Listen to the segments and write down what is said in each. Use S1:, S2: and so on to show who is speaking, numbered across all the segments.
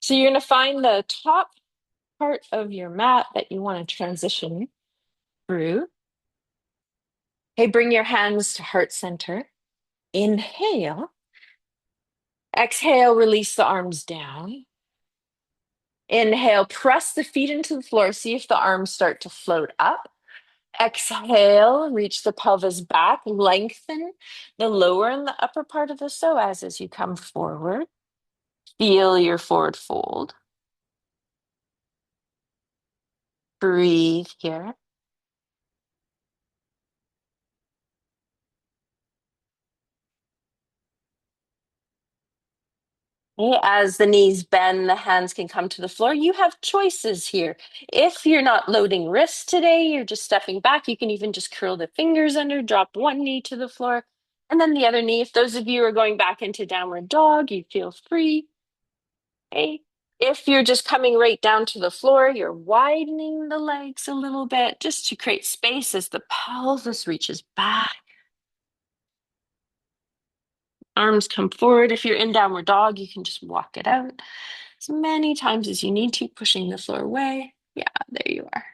S1: So you're going to find the top part of your mat that you want to transition through. Okay, bring your hands to heart center. Inhale. Exhale, release the arms down. Inhale, press the feet into the floor. See if the arms start to float up. Exhale, reach the pelvis back, lengthen the lower and the upper part of the psoas as you come forward. Feel your forward fold. Breathe here. Okay, as the knees bend, the hands can come to the floor. You have choices here. If you're not loading wrists today, you're just stepping back. You can even just curl the fingers under, drop one knee to the floor, and then the other knee. If those of you are going back into downward dog, you feel free. Okay. If you're just coming right down to the floor, you're widening the legs a little bit just to create space as the pelvis reaches back. Arms come forward. If you're in downward dog, you can just walk it out as many times as you need to, pushing the floor away. Yeah, there you are.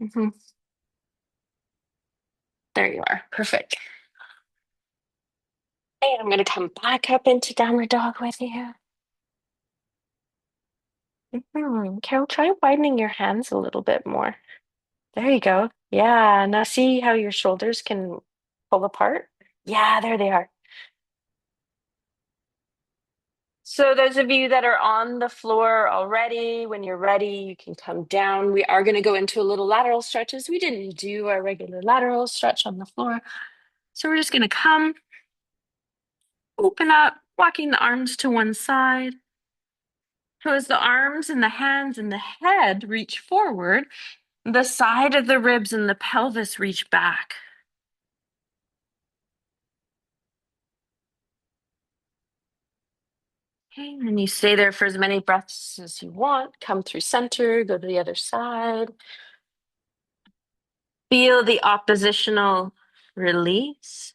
S1: Mhm. There you are. Perfect. Okay, I'm going to come back up into downward dog with you. Carol, try widening your hands a little bit more. There you go. Yeah. Now see how your shoulders can pull apart? Yeah, there they are. So those of you that are on the floor already, when you're ready, you can come down. We are going to go into a little lateral stretches. We didn't do our regular lateral stretch on the floor. So we're just going to come, open up, walking the arms to one side. So as the arms and the hands and the head reach forward, the side of the ribs and the pelvis reach back. Okay, and you stay there for as many breaths as you want. Come through center, go to the other side. Feel the oppositional release.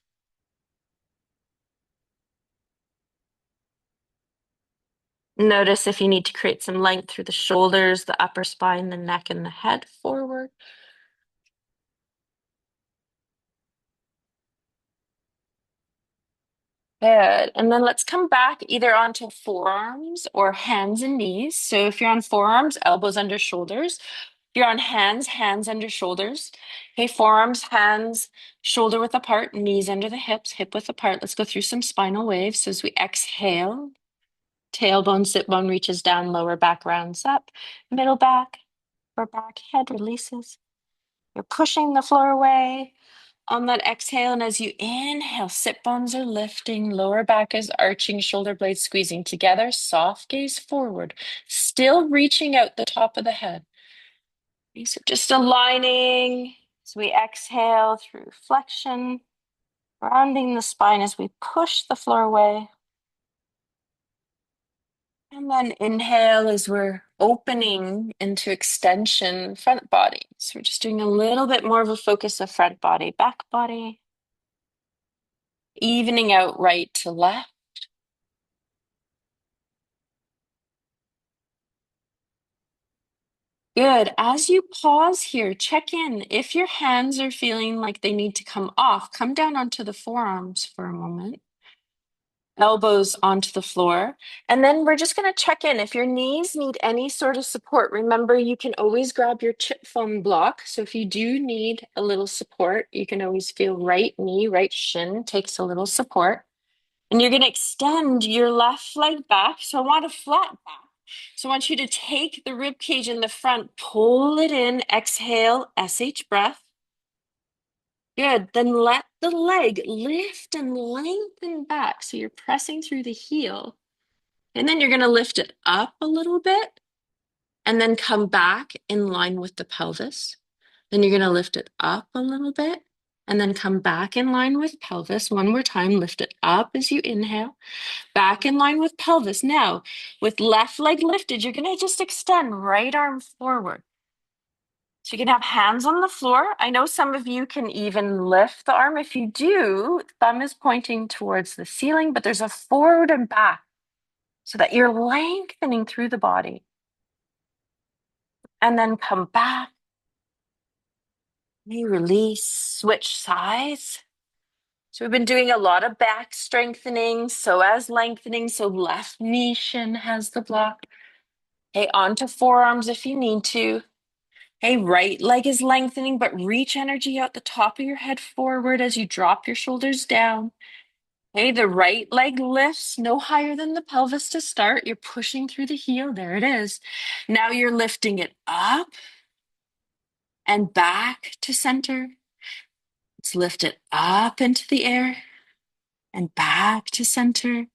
S1: Notice if you need to create some length through the shoulders, the upper spine, the neck, and the head forward. Good. And then let's come back either onto forearms or hands and knees. So if you're on forearms, elbows under shoulders. If you're on hands, hands under shoulders. Okay, forearms, hands, shoulder width apart, knees under the hips, hip width apart. Let's go through some spinal waves. So as we exhale, tailbone, sit bone reaches down, lower back rounds up, middle back, upper back, head releases. You're pushing the floor away on that exhale. And as you inhale, sit bones are lifting, lower back is arching, shoulder blades squeezing together, soft gaze forward, still reaching out the top of the head. Okay, so just aligning as we exhale through flexion, rounding the spine as we push the floor away. And then inhale as we're opening into extension, front body. So we're just doing a little bit more of a focus of front body, back body, evening out right to left. Good. As you pause here, check in. If your hands are feeling like they need to come off, come down onto the forearms for a moment. Elbows onto the floor. And then we're just going to check in. If your knees need any sort of support, remember you can always grab your chip foam block. So if you do need a little support, you can always feel right knee, right shin takes a little support. And you're going to extend your left leg back. So I want a flat back. So I want you to take the rib cage in the front, pull it in, exhale, SH breath. Good. Then let the leg lift and lengthen back. So you're pressing through the heel. And then you're going to lift it up a little bit and then come back in line with the pelvis. Then you're going to lift it up a little bit and then come back in line with pelvis. One more time, lift it up as you inhale, back in line with pelvis. Now, with left leg lifted, you're going to just extend right arm forward. So you can have hands on the floor. I know some of you can even lift the arm. If you do, thumb is pointing towards the ceiling, but there's a forward and back. so that you're lengthening through the body. And then come back. You release, switch sides. So we've been doing a lot of back strengthening, psoas lengthening, so left knee shin has the block. Okay, onto forearms if you need to. Okay, right leg is lengthening, but reach energy out the top of your head forward as you drop your shoulders down. Okay, the right leg lifts no higher than the pelvis to start. You're pushing through the heel. There it is. Now you're lifting it up and back to center. Let's lift it up into the air and back to center.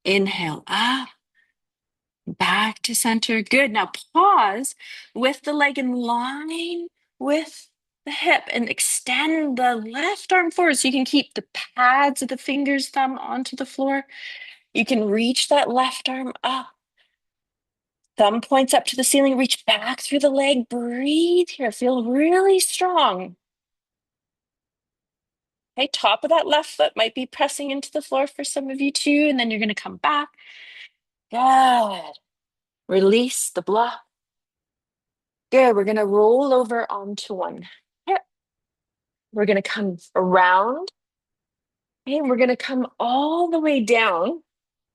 S1: Inhale up, back to center. Good. Now pause with the leg in line with the hip and extend the left arm forward so you can keep the pads of the fingers, thumb onto the floor. You can reach that left arm up. Thumb points up to the ceiling. Reach back through the leg. Breathe here. Feel really strong. Okay, top of that left foot might be pressing into the floor for some of you too. And then you're going to come back. Good. Release the block. Good. We're going to roll over onto one hip. We're going to come around. And we're going to come all the way down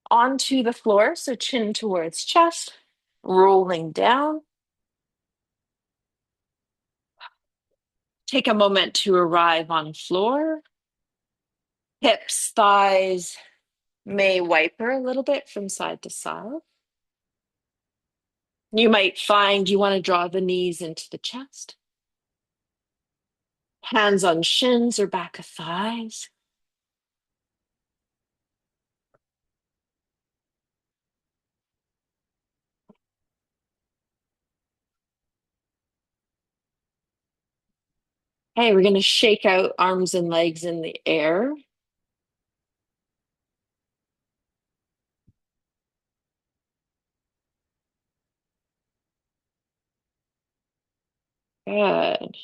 S1: onto the floor. So chin towards chest, rolling down. Take a moment to arrive on floor. Hips, thighs may wiper a little bit from side to side. You might find you want to draw the knees into the chest. Hands on shins or back of thighs. Hey, we're going to shake out arms and legs in the air. Good.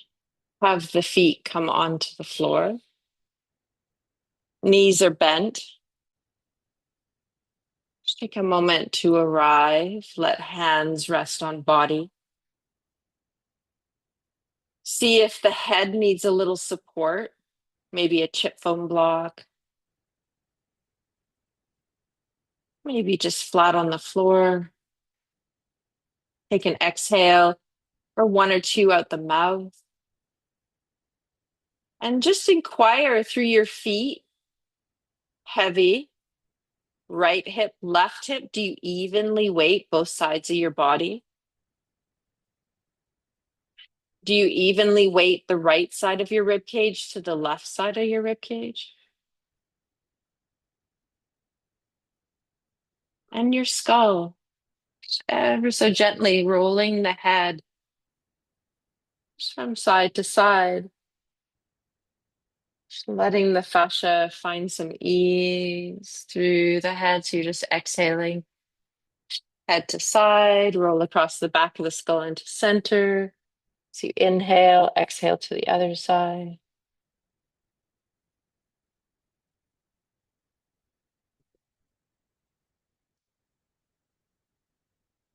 S1: Have the feet come onto the floor. Knees are bent. Just take a moment to arrive. Let hands rest on body. See if the head needs a little support, maybe a chip foam block. Maybe just flat on the floor. Take an exhale or one or two out the mouth. And just inquire through your feet. Heavy. Right hip, left hip. Do you evenly weight both sides of your body? Do you evenly weight the right side of your rib cage to the left side of your rib cage? And your skull, ever so gently rolling the head just from side to side. Just letting the fascia find some ease through the head. So you're just exhaling head to side, roll across the back of the skull into center. So you inhale, exhale to the other side.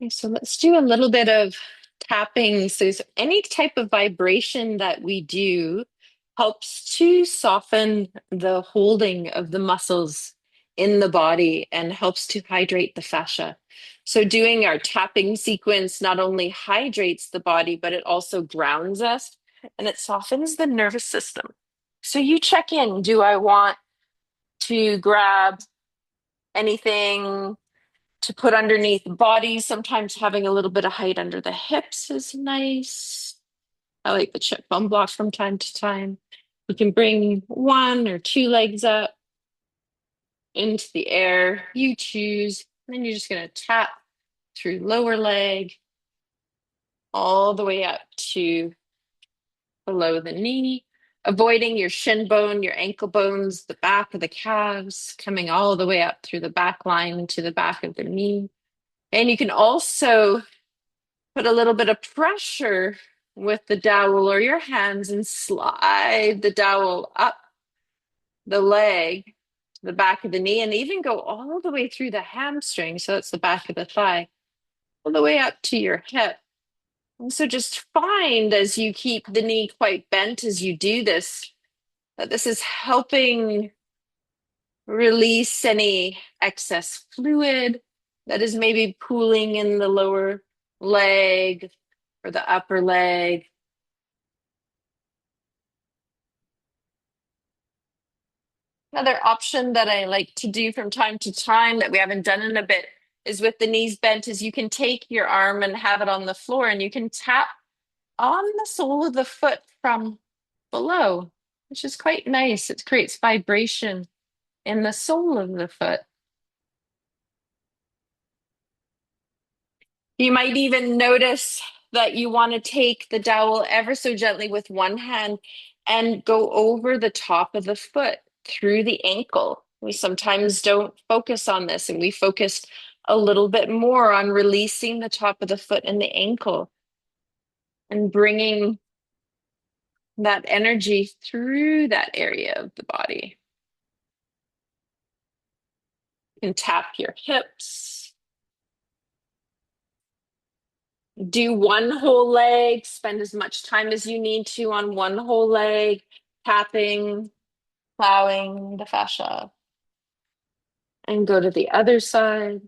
S1: Okay, so let's do a little bit of tapping. So any type of vibration that we do helps to soften the holding of the muscles in the body and helps to hydrate the fascia. So doing our tapping sequence not only hydrates the body, but it also grounds us and it softens the nervous system. So you check in. Do I want to grab anything to put underneath the body? Sometimes having a little bit of height under the hips is nice. I like the chip bum block from time to time. You can bring one or two legs up into the air. You choose. And then you're just going to tap through lower leg all the way up to below the knee, avoiding your shin bone, your ankle bones, the back of the calves, coming all the way up through the back line to the back of the knee. And you can also put a little bit of pressure with the dowel or your hands and slide the dowel up the leg the back of the knee and even go all the way through the hamstring. So that's the back of the thigh, all the way up to your hip. And so just find as you keep the knee quite bent as you do this, that this is helping release any excess fluid that is maybe pooling in the lower leg or the upper leg. Another option that I like to do from time to time that we haven't done in a bit is with the knees bent is you can take your arm and have it on the floor and you can tap on the sole of the foot from below, which is quite nice. It creates vibration in the sole of the foot. You might even notice that you want to take the dowel ever so gently with one hand and go over the top of the foot through the ankle. We sometimes don't focus on this, and we focus a little bit more on releasing the top of the foot and the ankle and bringing that energy through that area of the body. You can tap your hips. Do one whole leg, spend as much time as you need to on one whole leg, tapping, plowing the fascia. And go to the other side.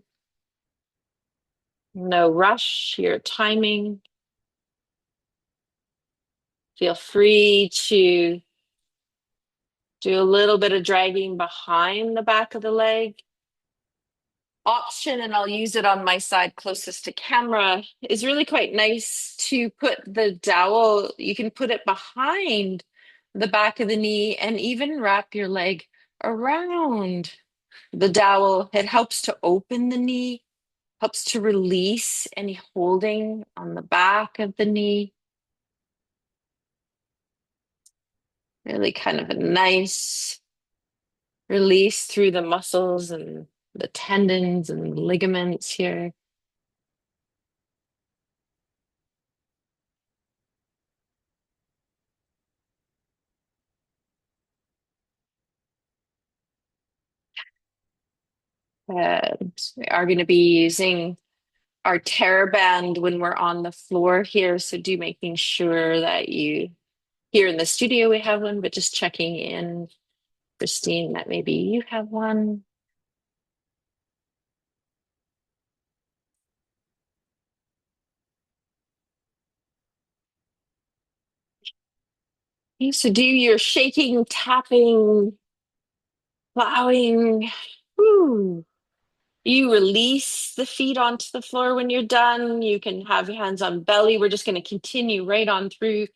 S1: No rush, your timing. Feel free to do a little bit of dragging behind the back of the leg. Option, and I'll use it on my side closest to camera, is really quite nice to put the dowel. You can put it behind the back of the knee and even wrap your leg around the dowel. It helps to open the knee, helps to release any holding on the back of the knee. Really kind of a nice release through the muscles and the tendons and ligaments here. And we are going to be using our TheraBand when we're on the floor here. So do making sure that you, here in the studio we have one, but just checking in, Christine, that maybe you have one. So do your shaking, tapping, plowing. Woo. You release the feet onto the floor when you're done. You can have your hands on belly. We're just going to continue right on through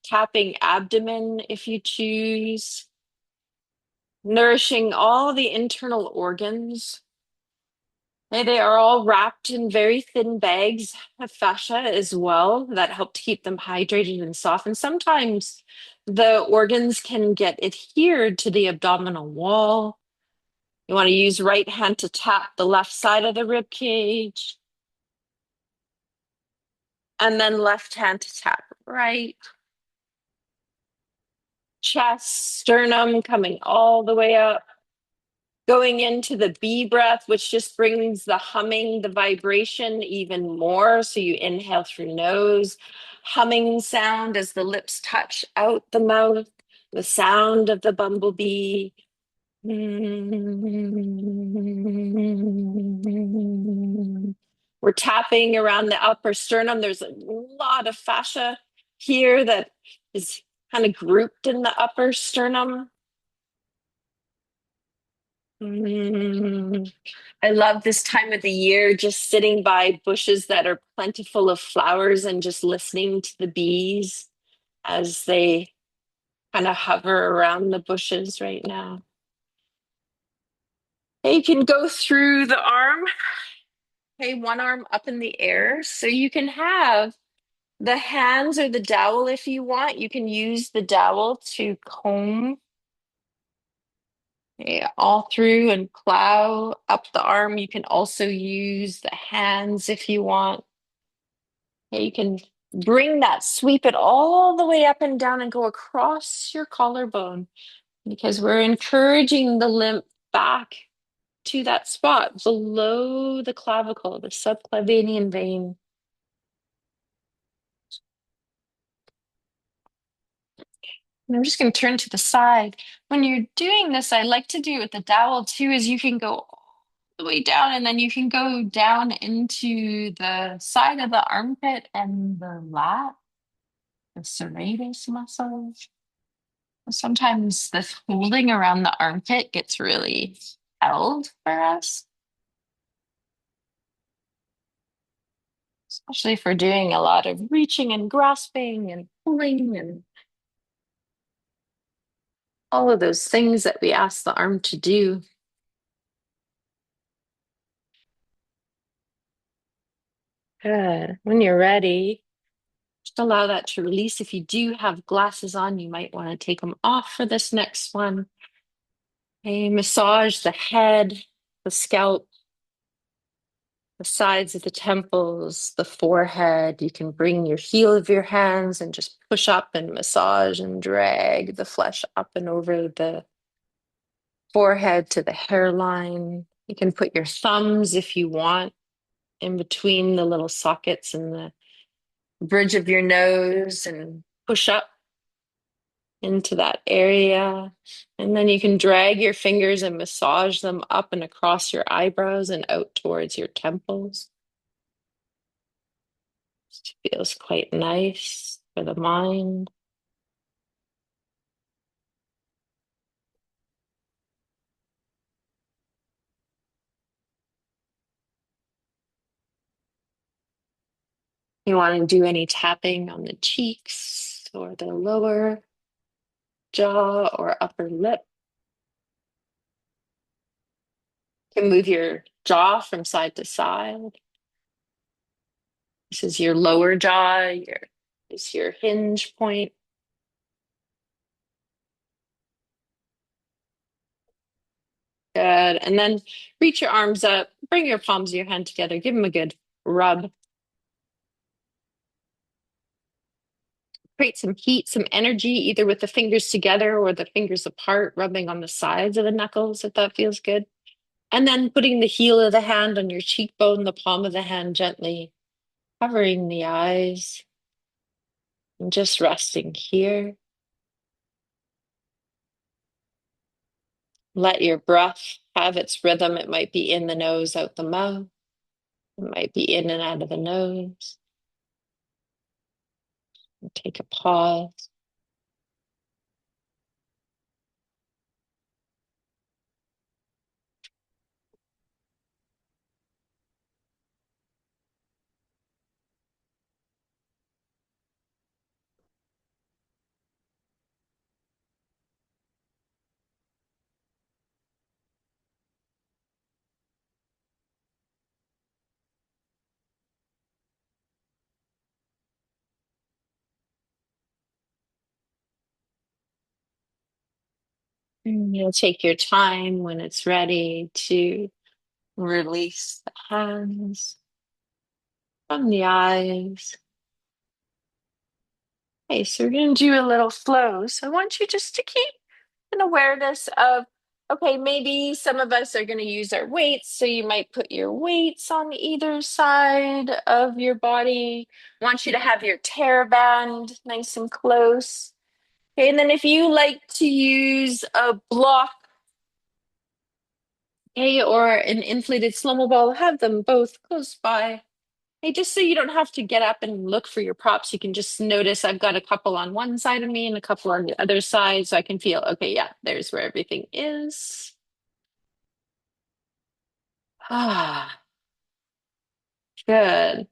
S1: tapping abdomen if you choose. Nourishing all the internal organs. They are all wrapped in very thin bags of fascia as well that help to keep them hydrated and soft. And sometimes the organs can get adhered to the abdominal wall. You want to use right hand to tap the left side of the rib cage. And then left hand to tap right. Chest, sternum coming all the way up. Going into the B breath, which just brings the humming, the vibration even more. So you inhale through nose, humming sound as the lips touch out the mouth, the sound of the bumblebee. We're tapping around the upper sternum. There's a lot of fascia here that is kind of grouped in the upper sternum. I love this time of the year, just sitting by bushes that are plentiful of flowers and just listening to the bees as they kind of hover around the bushes right now. You can go through the arm. Okay, one arm up in the air. So you can have the hands or the dowel if you want. You can use the dowel to comb all through and plow up the arm. You can also use the hands if you want. You can bring that, sweep it all the way up and down and go across your collarbone because we're encouraging the lymph back to that spot below the clavicle, the subclavian vein. And I'm just going to turn to the side. When you're doing this, I like to do with the dowel too, is you can go all the way down and then you can go down into the side of the armpit and the lat, the serratus muscles. Sometimes this holding around the armpit gets really held for us, especially if we're doing a lot of reaching and grasping and pulling and all of those things that we ask the arm to do. Good. When you're ready, just allow that to release. If you do have glasses on, you might want to take them off for this next one. Okay, massage the head, the scalp, the sides of the temples, the forehead. You can bring your heel of your hands and just push up and massage and drag the flesh up and over the forehead to the hairline. You can put your thumbs if you want in between the little sockets and the bridge of your nose and push up into that area. And then you can drag your fingers and massage them up and across your eyebrows and out towards your temples. It feels quite nice for the mind. You want to do any tapping on the cheeks or the lower jaw or upper lip. You can move your jaw from side to side. This is your lower jaw, is your hinge point. Good. And then reach your arms up, bring your palms of your hand together, give them a good rub. Create some heat, some energy, either with the fingers together or the fingers apart, rubbing on the sides of the knuckles if that feels good. And then putting the heel of the hand on your cheekbone, the palm of the hand gently covering the eyes, and just resting here. Let your breath have its rhythm. It might be in the nose, out the mouth. It might be in and out of the nose. Take a pause. And you'll take your time when it's ready to release the hands from the eyes. Okay, so we're going to do a little flow. So I want you just to keep an awareness of, okay, maybe some of us are going to use our weights. So you might put your weights on either side of your body. I want you to have your tear band nice and close. Okay, and then if you like to use a block, okay, or an inflated slow-mo ball, have them both close by. Hey, just so you don't have to get up and look for your props, you can just notice I've got a couple on one side of me and a couple on the other side, so I can feel, okay, yeah, there's where everything is. Ah, good.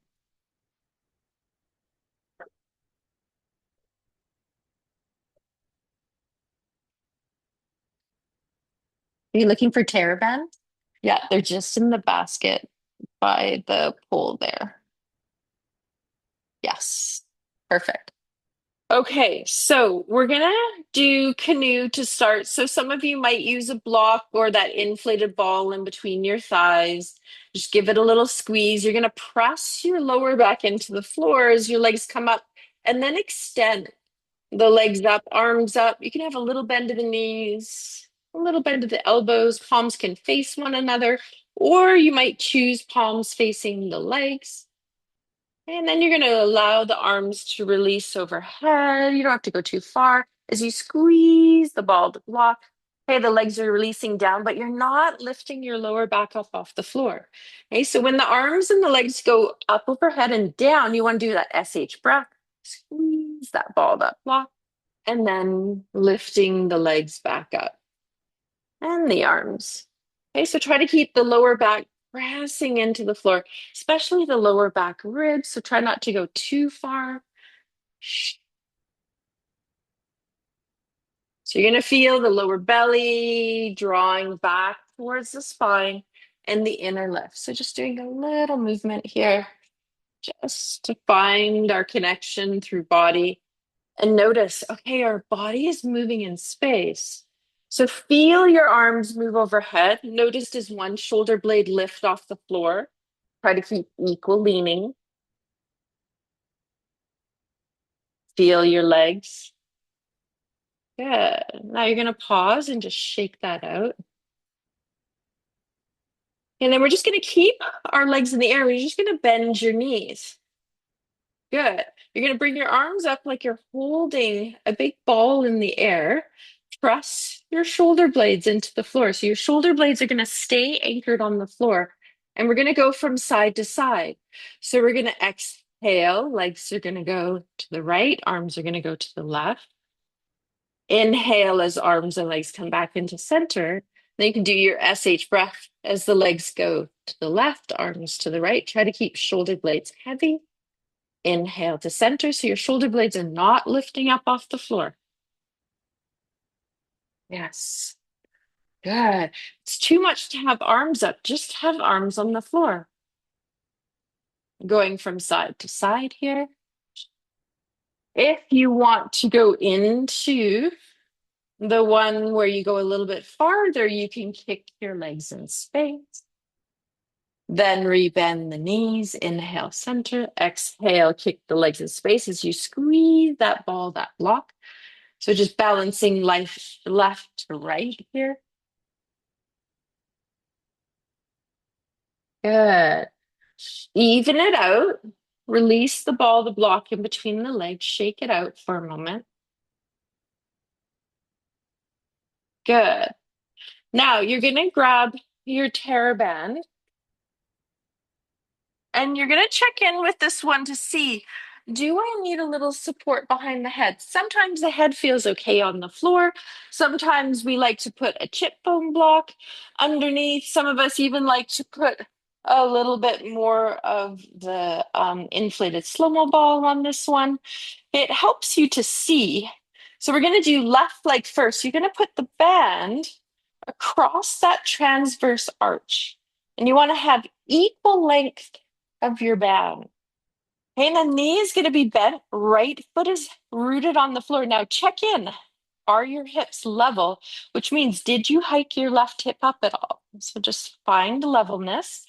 S1: Are you looking for TerraBand? Yeah, they're just in the basket by the pool there. Yes, perfect. Okay, so we're gonna do canoe to start. So some of you might use a block or that inflated ball in between your thighs. Just give it a little squeeze. You're gonna press your lower back into the floor as your legs come up and then extend the legs up, arms up. You can have a little bend of the knees. A little bend of the elbows, palms can face one another, or you might choose palms facing the legs. And then you're going to allow the arms to release overhead. You don't have to go too far as you squeeze the ball to block. Okay, the legs are releasing down, but you're not lifting your lower back up off the floor. Okay, so when the arms and the legs go up overhead and down, you want to do that SH breath. Squeeze that ball, that block, and then lifting the legs back up and the arms. Okay, so try to keep the lower back pressing into the floor, especially the lower back ribs. So try not to go too far. So you're going to feel the lower belly drawing back towards the spine and the inner lift. So just doing a little movement here just to find our connection through body and notice, okay, our body is moving in space. So feel your arms move overhead. Notice does one shoulder blade lift off the floor? Try to keep equal leaning. Feel your legs. Good. Now you're going to pause and just shake that out. And then we're just going to keep our legs in the air. We're just going to bend your knees. Good. You're going to bring your arms up like you're holding a big ball in the air. Press your shoulder blades into the floor. So your shoulder blades are going to stay anchored on the floor. And we're going to go from side to side. So we're going to exhale. Legs are going to go to the right. Arms are going to go to the left. Inhale as arms and legs come back into center. Then you can do your SH breath as the legs go to the left, arms to the right. Try to keep shoulder blades heavy. Inhale to center so your shoulder blades are not lifting up off the floor. Yes. Good. It's too much to have arms up. Just have arms on the floor. Going from side to side here. If you want to go into the one where you go a little bit farther, you can kick your legs in space. Then rebend the knees. Inhale, center. Exhale, kick the legs in space as you squeeze that ball, that block. So just balancing life left to right here. Good. Even it out. Release the ball, the block in between the legs. Shake it out for a moment. Good. Now you're going to grab your TerraBand and you're going to check in with this one to see, do I need a little support behind the head? Sometimes the head feels okay on the floor. Sometimes we like to put a chip foam block underneath. Some of us even like to put a little bit more of the inflated slow-mo ball on this one. It helps you to see. So we're going to do left leg first. You're going to put the band across that transverse arch. And you want to have equal length of your band. Okay, and the knee is going to be bent. Right foot is rooted on the floor. Now check in. Are your hips level? Which means, did you hike your left hip up at all? So just find levelness.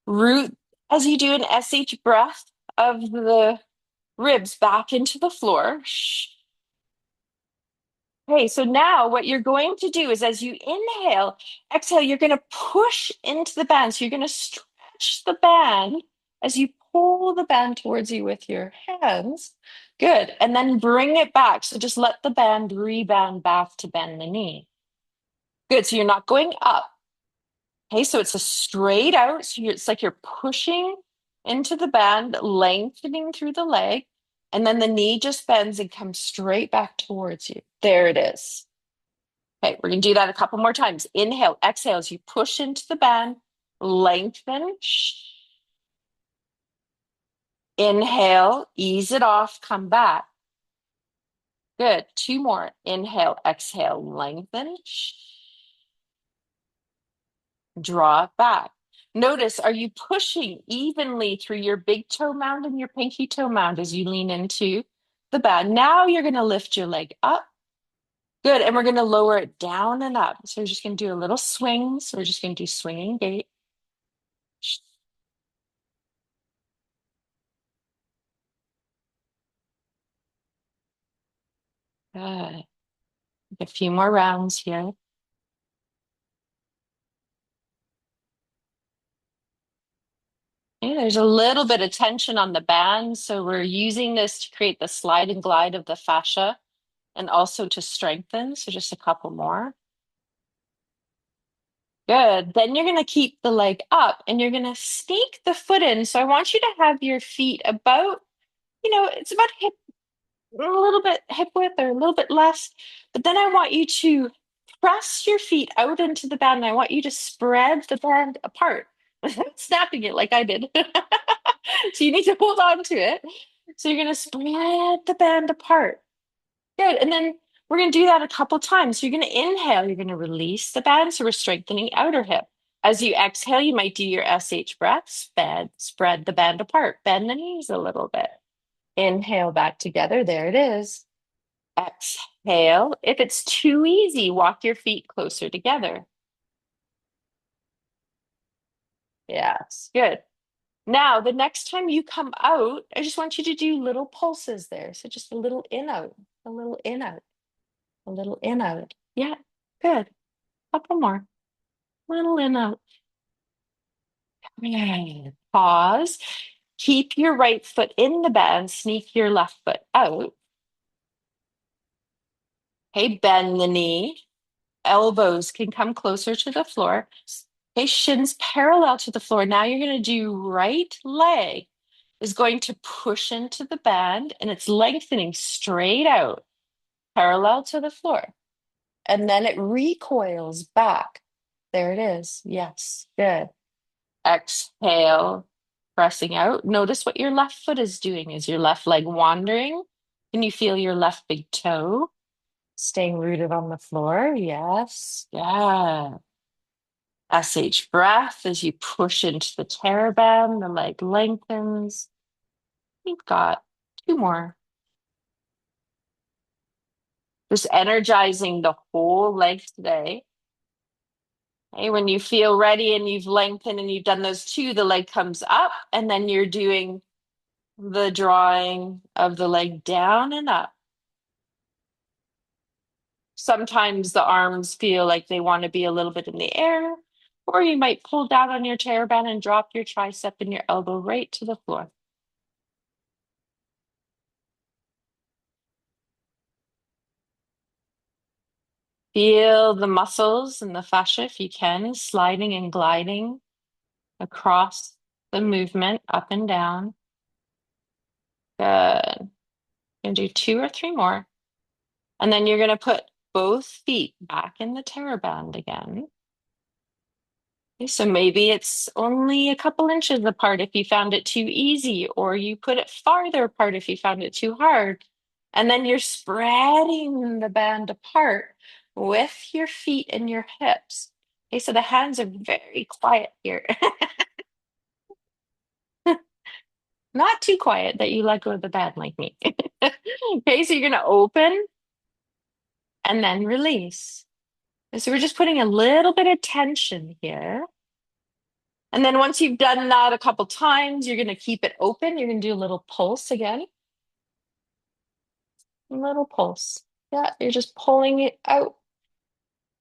S1: Root as you do an SH breath of the ribs back into the floor. Okay, so now what you're going to do is as you inhale, exhale, you're going to push into the band. So you're going to stretch the band as you pull the band towards you with your hands. Good. And then bring it back. So just let the band rebound back to bend the knee. Good. So you're not going up. Okay, so it's a straight out. So it's like you're pushing into the band, lengthening through the leg, and then the knee just bends and comes straight back towards you. There it is. Okay, we're going to do that a couple more times. Inhale, exhale as you push into the band, lengthen. Inhale, ease it off, come back. Good. Two more. Inhale, exhale, lengthen. Draw it back. Notice, are you pushing evenly through your big toe mound and your pinky toe mound as you lean into the band? Now you're going to lift your leg up. Good. And we're going to lower it down and up. So we're just going to do a little swing. So we're just going to do swinging gait. Good. A few more rounds here. Okay, there's a little bit of tension on the band, so we're using this to create the slide and glide of the fascia and also to strengthen. So just a couple more. Good. Then you're going to keep the leg up and you're going to sneak the foot in. So I want you to have your feet about, it's about hip, a little bit hip width or a little bit less. But then I want you to press your feet out into the band and I want you to spread the band apart without snapping it like I did. So you need to hold on to it. So you're going to spread the band apart. Good. And then we're going to do that a couple times. So you're going to inhale, you're going to release the band. So we're strengthening outer hip. As you exhale, you might do your SH breath, spread the band apart, bend the knees a little bit. Inhale back together. There it is. Exhale. If it's too easy, walk your feet closer together. Yes, good. Now, the next time you come out, I just want you to do little pulses there. So just a little in out, a little in out, a little in out. Yeah, good. Couple more. Little in out. Yeah. Pause. Keep your right foot in the band, sneak your left foot out. Okay, bend the knee. Elbows can come closer to the floor. Okay, shins parallel to the floor. Now you're going to do right leg is going to push into the band and it's lengthening straight out, parallel to the floor. And then it recoils back. There it is. Yes, good. Exhale, pressing out. Notice what your left foot is doing. Is your left leg wandering? Can you feel your left big toe staying rooted on the floor? Yes. Yeah. SH breath as you push into the TerraBand, the leg lengthens. We've got two more. Just energizing the whole leg today. Okay, when you feel ready and you've lengthened and you've done those two, the leg comes up and then you're doing the drawing of the leg down and up. Sometimes the arms feel like they want to be a little bit in the air, or you might pull down on your TerraBand and drop your tricep and your elbow right to the floor. Feel the muscles and the fascia, if you can, sliding and gliding across the movement up and down. Good. Gonna do two or three more. And then you're gonna put both feet back in the TerraBand again. Okay, so maybe it's only a couple inches apart if you found it too easy, or you put it farther apart if you found it too hard. And then you're spreading the band apart with your feet and your hips. Okay, so the hands are very quiet here. Not too quiet that you let go of the band like me. Okay, so you're gonna open and then release. And so we're just putting a little bit of tension here. And then once you've done that a couple times, you're going to keep it open. You're going to do a little pulse again. A little pulse. Yeah, you're just pulling it out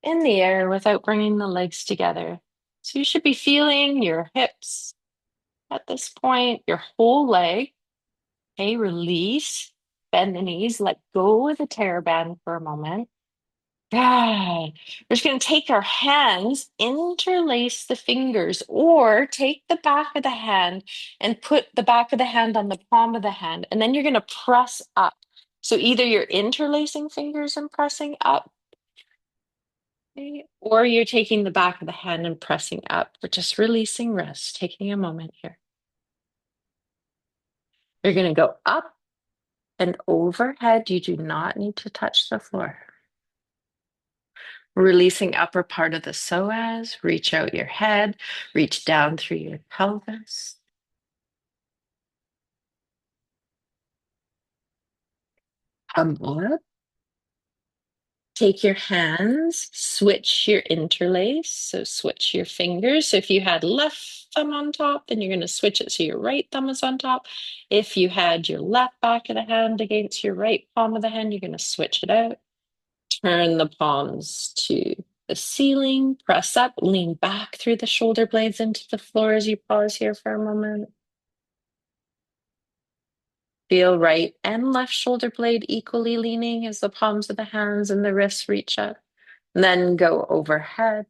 S1: in the air without bringing the legs together. So you should be feeling your hips at this point, your whole leg. Okay, release, bend the knees, let go of the TerraBand for a moment. Good. We're just going to take our hands, interlace the fingers, or take the back of the hand and put the back of the hand on the palm of the hand. And then you're going to press up. So either you're interlacing fingers and pressing up, okay, or you're taking the back of the hand and pressing up, but just releasing rest, taking a moment here. You're going to go up and overhead. You do not need to touch the floor. Releasing upper part of the psoas, reach out your head, reach down through your pelvis. Come up. Take your hands, switch your interlace. So switch your fingers. So if you had left thumb on top, then you're going to switch it so your right thumb is on top. If you had your left back of the hand against your right palm of the hand, you're going to switch it out. Turn the palms to the ceiling. Press up, lean back through the shoulder blades into the floor as you pause here for a moment. Feel right and left shoulder blade equally leaning as the palms of the hands and the wrists reach up. And then go overhead.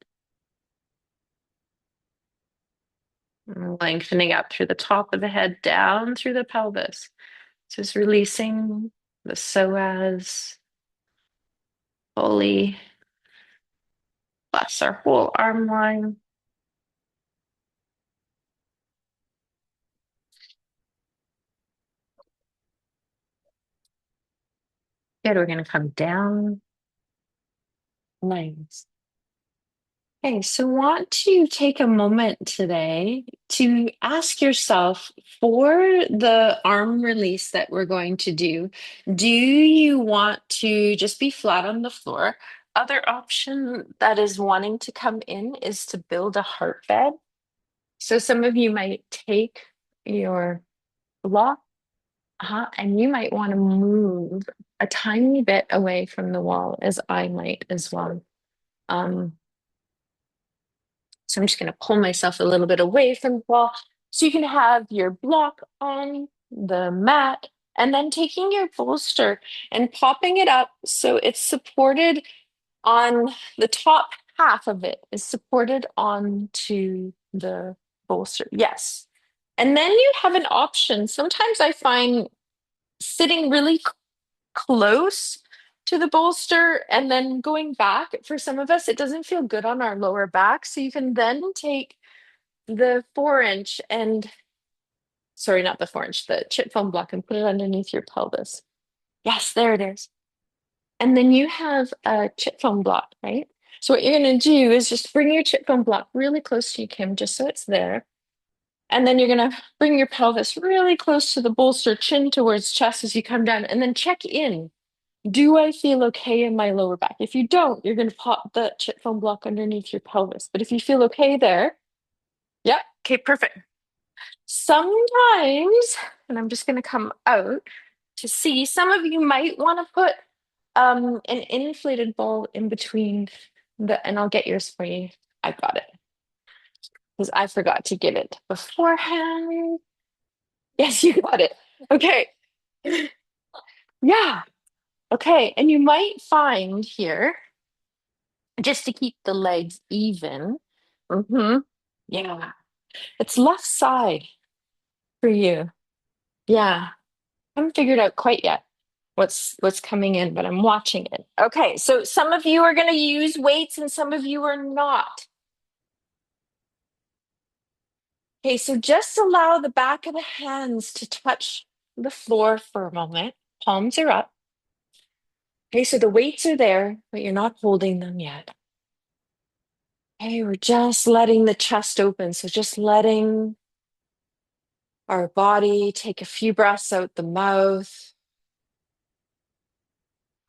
S1: Lengthening up through the top of the head, down through the pelvis. Just releasing the psoas fully. Bless our whole arm line. Good, we're going to come down. Nice. Okay, so want to take a moment today to ask yourself for the arm release that we're going to do you want to just be flat on the floor? Other option that is wanting to come in is to build a heart bed. So some of you might take your block, and you might want to move a tiny bit away from the wall, as I might as well. So I'm just going to pull myself a little bit away from the wall. So you can have your block on the mat and then taking your bolster and popping it up so it's supported on the top half of it is supported onto the bolster. Yes. And then you have an option. Sometimes I find sitting really close to the bolster and then going back, for some of us, it doesn't feel good on our lower back. So you can then take the 4 inch and, sorry, not the 4 inch, the chip foam block and put it underneath your pelvis. Yes, there it is. And then you have a chip foam block, right? So what you're going to do is just bring your chip foam block really close to you, Kim, just so it's there. And then you're going to bring your pelvis really close to the bolster, chin towards chest as you come down, and then check in. Do I feel okay in my lower back? If you don't, you're going to pop the chip foam block underneath your pelvis. But if you feel okay there, yep, okay, perfect. Sometimes, and I'm just going to come out to see, some of you might want to put an inflated ball in between and I'll get yours for you. I got it because I forgot to give it beforehand. Yes, you got it. Okay. Yeah. Okay. And you might find here, just to keep the legs even. Yeah. It's left side for you. Yeah. I haven't figured out quite yet what's coming in, but I'm watching it. Okay, so some of you are going to use weights and some of you are not. Okay, so just allow the back of the hands to touch the floor for a moment. Palms are up. Okay, so the weights are there, but you're not holding them yet. Okay, we're just letting the chest open. So just letting our body take a few breaths out the mouth.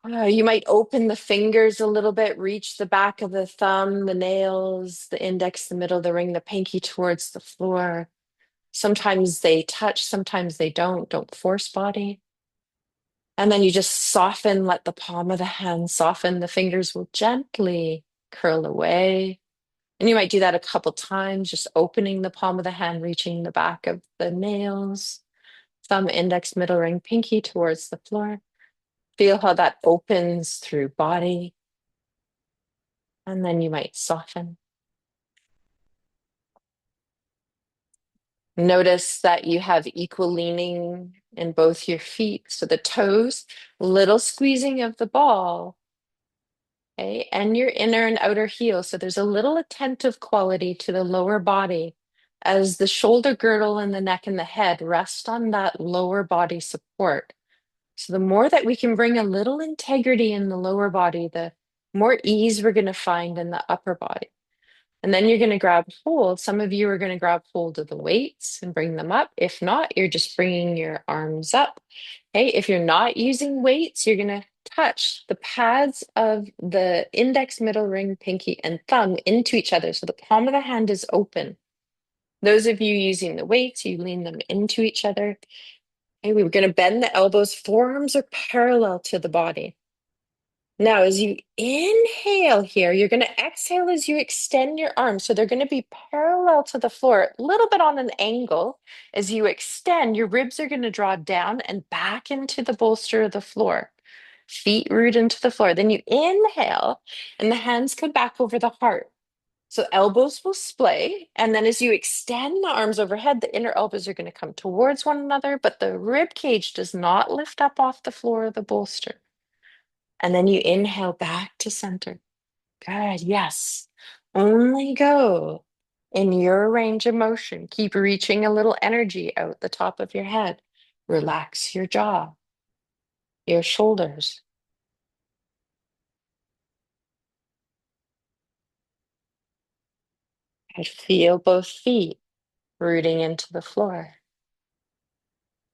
S1: You might open the fingers a little bit, reach the back of the thumb, the nails, the index, the middle, the ring, the pinky towards the floor. Sometimes they touch, sometimes they don't. Don't force body. And then you just soften, let the palm of the hand soften. The fingers will gently curl away. And you might do that a couple times, just opening the palm of the hand, reaching the back of the nails, thumb, index, middle ring, pinky towards the floor. Feel how that opens through body. And then you might soften. Notice that you have equal leaning in both your feet. So the toes, little squeezing of the ball, okay, and your inner and outer heel. So there's a little attentive quality to the lower body as the shoulder girdle and the neck and the head rest on that lower body support. So the more that we can bring a little integrity in the lower body, the more ease we're going to find in the upper body. And then you're going to grab hold. Some of you are going to grab hold of the weights and bring them up. If not, you're just bringing your arms up. Okay. If you're not using weights, you're going to touch the pads of the index, middle ring, pinky, and thumb into each other. So the palm of the hand is open. Those of you using the weights, you lean them into each other. Okay. We're going to bend the elbows. Forearms are parallel to the body. Now, as you inhale here, you're going to exhale as you extend your arms. So they're going to be parallel to the floor, a little bit on an angle. As you extend, your ribs are going to draw down and back into the bolster of the floor. Feet root into the floor. Then you inhale, and the hands come back over the heart. So elbows will splay. And then as you extend the arms overhead, the inner elbows are going to come towards one another, but the rib cage does not lift up off the floor of the bolster. And then you inhale back to center. Good. Yes. Only go in your range of motion. Keep reaching a little energy out the top of your head. Relax your jaw, your shoulders, and feel both feet rooting into the floor.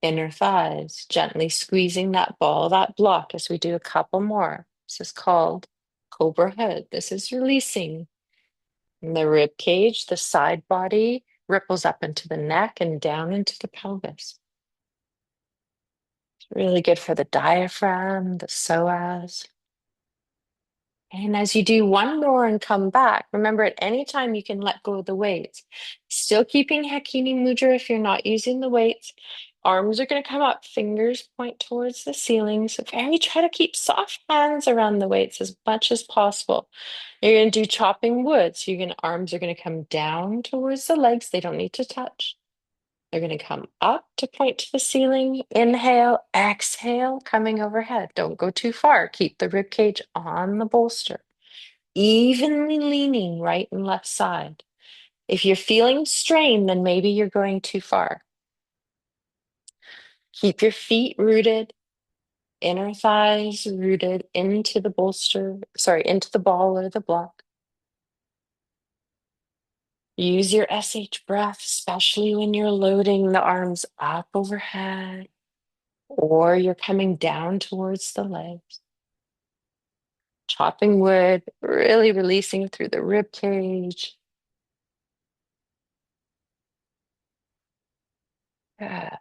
S1: Inner thighs, gently squeezing that ball, that block as we do a couple more. This is called Cobra Head. This is releasing. And the rib cage, the side body ripples up into the neck and down into the pelvis. It's really good for the diaphragm, the psoas. And as you do one more and come back, remember at any time you can let go of the weights. Still keeping Hakini Mudra if you're not using the weights. Arms are going to come up, fingers point towards the ceiling. So very try to keep soft hands around the weights as much as possible. You're going to do chopping wood. So arms are going to come down towards the legs. They don't need to touch. They're going to come up to point to the ceiling. Inhale, exhale, coming overhead. Don't go too far. Keep the rib cage on the bolster. Evenly leaning right and left side. If you're feeling strain, then maybe you're going too far. Keep your feet rooted, inner thighs rooted into the bolster, sorry, into the ball or the block. Use your SH breath, especially when you're loading the arms up overhead or you're coming down towards the legs. Chopping wood, really releasing through the rib cage. Good.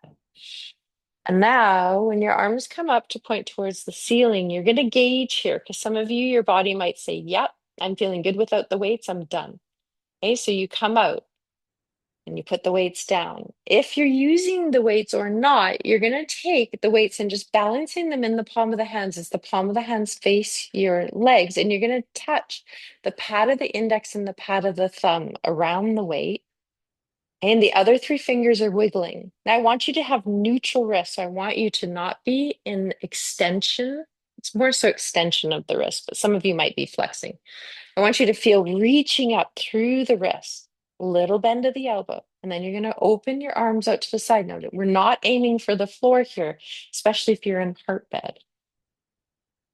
S1: And now, when your arms come up to point towards the ceiling, you're going to gauge here because some of you, your body might say, yep, I'm feeling good without the weights, I'm done. Okay, so you come out and you put the weights down. If you're using the weights or not, you're going to take the weights and just balancing them in the palm of the hands as the palm of the hands face your legs. And you're going to touch the pad of the index and the pad of the thumb around the weight. And the other three fingers are wiggling. Now I want you to have neutral wrists. So I want you to not be in extension. It's more so extension of the wrist, but some of you might be flexing. I want you to feel reaching up through the wrist, little bend of the elbow, and then you're going to open your arms out to the side. Now, we're not aiming for the floor here, especially if you're in heart bed.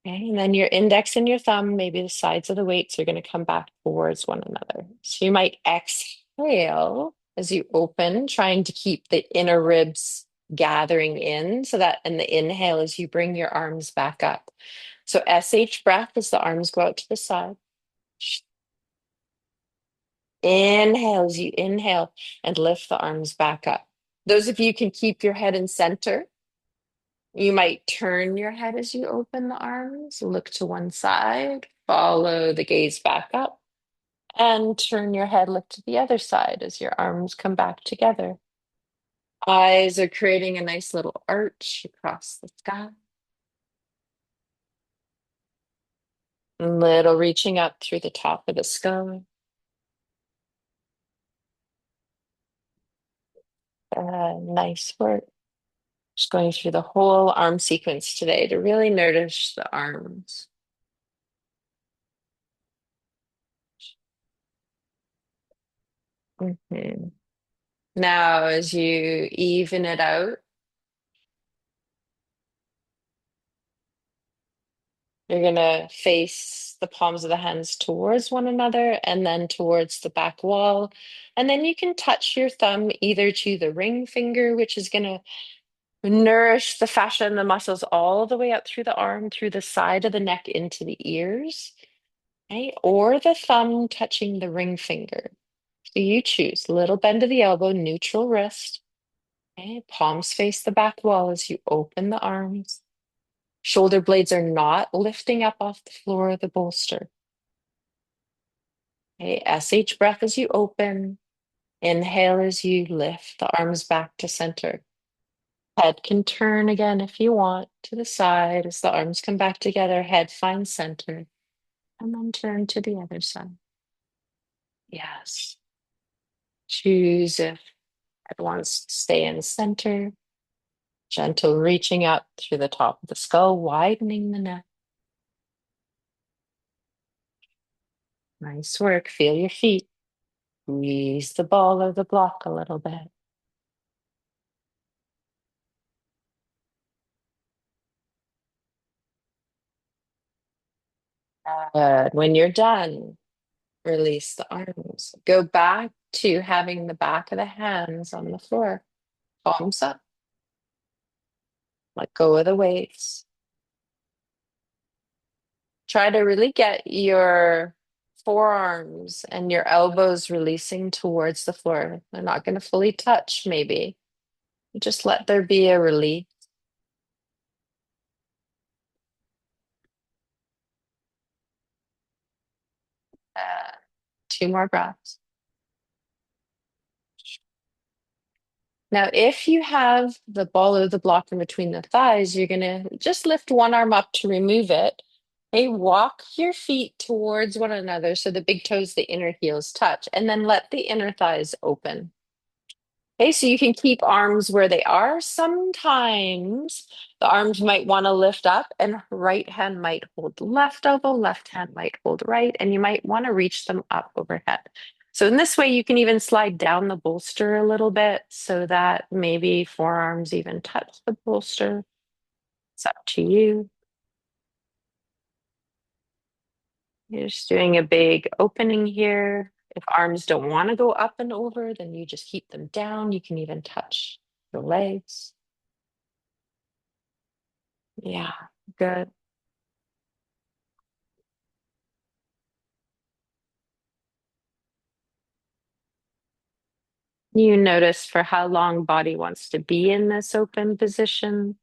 S1: Okay, and then your index and your thumb, maybe the sides of the weights are going to come back towards one another. So you might exhale as you open, trying to keep the inner ribs gathering in so that, and the inhale as you bring your arms back up. So SH breath as the arms go out to the side. Inhale as you inhale and lift the arms back up. Those of you can keep your head in center. You might turn your head as you open the arms, look to one side, follow the gaze back up, and turn your head, look to the other side as your arms come back together. Eyes are creating a nice little arch across the sky. Little reaching up through the top of the skull. Nice work. Just going through the whole arm sequence today to really nourish the arms. Mhm. Now, as you even it out, you're going to face the palms of the hands towards one another and then towards the back wall. And then you can touch your thumb either to the ring finger, which is going to nourish the fascia and the muscles all the way up through the arm, through the side of the neck into the ears, okay? Or the thumb touching the ring finger. So you choose. Little bend of the elbow, neutral wrist. Okay, palms face the back wall as you open the arms. Shoulder blades are not lifting up off the floor of the bolster. Okay, SH breath as you open. Inhale as you lift the arms back to center. Head can turn again if you want to the side as the arms come back together. Head finds center. And then turn to the other side. Yes. Choose if it wants to stay in center. Gentle reaching up through the top of the skull, widening the neck. Nice work. Feel your feet. Squeeze the ball or the block a little bit. Good. When you're done, release the arms. Go back to having the back of the hands on the floor. Palms up. Let go of the weights. Try to really get your forearms and your elbows releasing towards the floor. They're not going to fully touch, maybe. Just let there be a release. Uh, two more breaths. Now, if you have the ball or the block in between the thighs, you're going to just lift one arm up to remove it. Okay, walk your feet towards one another so the big toes, the inner heels touch, and then let the inner thighs open. Okay, so you can keep arms where they are. Sometimes the arms might want to lift up, and right hand might hold left elbow, left hand might hold right, and you might want to reach them up overhead. So in this way, you can even slide down the bolster a little bit so that maybe forearms even touch the bolster. It's up to you. You're just doing a big opening here. If arms don't want to go up and over, then you just keep them down. You can even touch the legs. Yeah, good. You notice for how long body wants to be in this open position.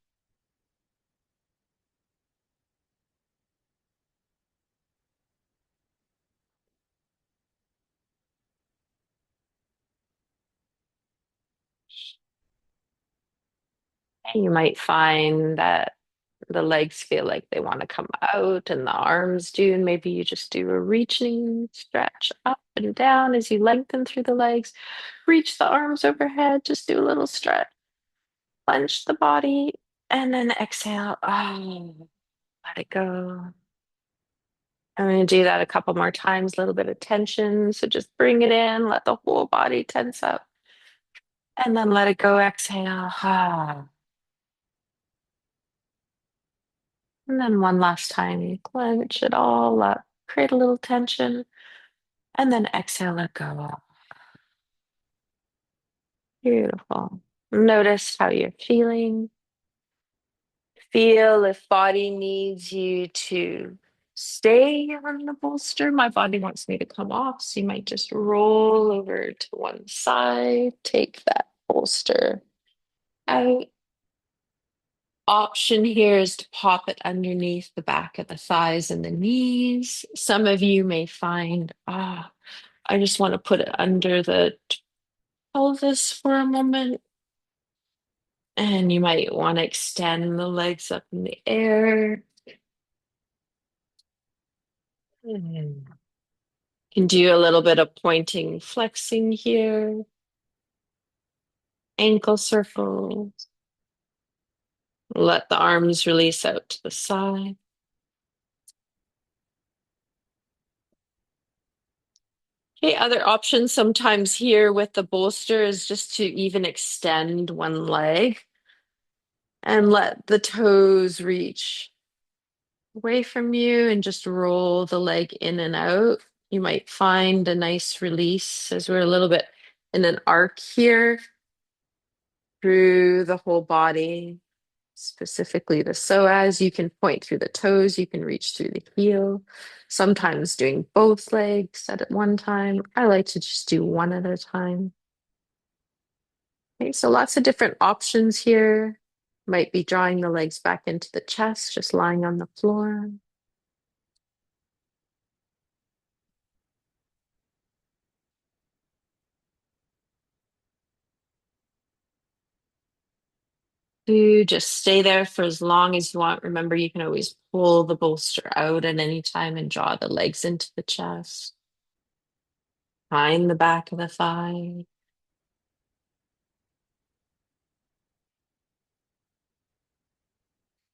S1: You might find that the legs feel like they want to come out and the arms do, and maybe you just do a reaching stretch up and down as you lengthen through the legs. Reach the arms overhead, just do a little stretch, clench the body, and then exhale. Oh, let it go. I'm going to do that a couple more times, a little bit of tension. So just bring it in, let the whole body tense up, and then let it go. Exhale. Ah. And then one last time, you clench it all up, create a little tension, and then exhale, let go. Beautiful. Notice how you're feeling. Feel if body needs you to stay on the bolster. My body wants me to come off, so you might just roll over to one side, take that bolster out. Option here is to pop it underneath the back of the thighs and the knees. Some of you may find, I just want to put it under the pelvis for a moment. And you might want to extend the legs up in the air. You can do a little bit of pointing, flexing here, ankle circles. Let the arms release out to the side. Okay, other options sometimes here with the bolster is just to even extend one leg and let the toes reach away from you and just roll the leg in and out. You might find a nice release as we're a little bit in an arc here through the whole body, specifically the psoas. You can point through the toes, you can reach through the heel. Sometimes doing both legs at one time. I like to just do one at a time. Okay, so lots of different options here. Might be drawing the legs back into the chest, just lying on the floor. You just stay there for as long as you want. Remember, you can always pull the bolster out at any time and draw the legs into the chest. Find the back of the thigh.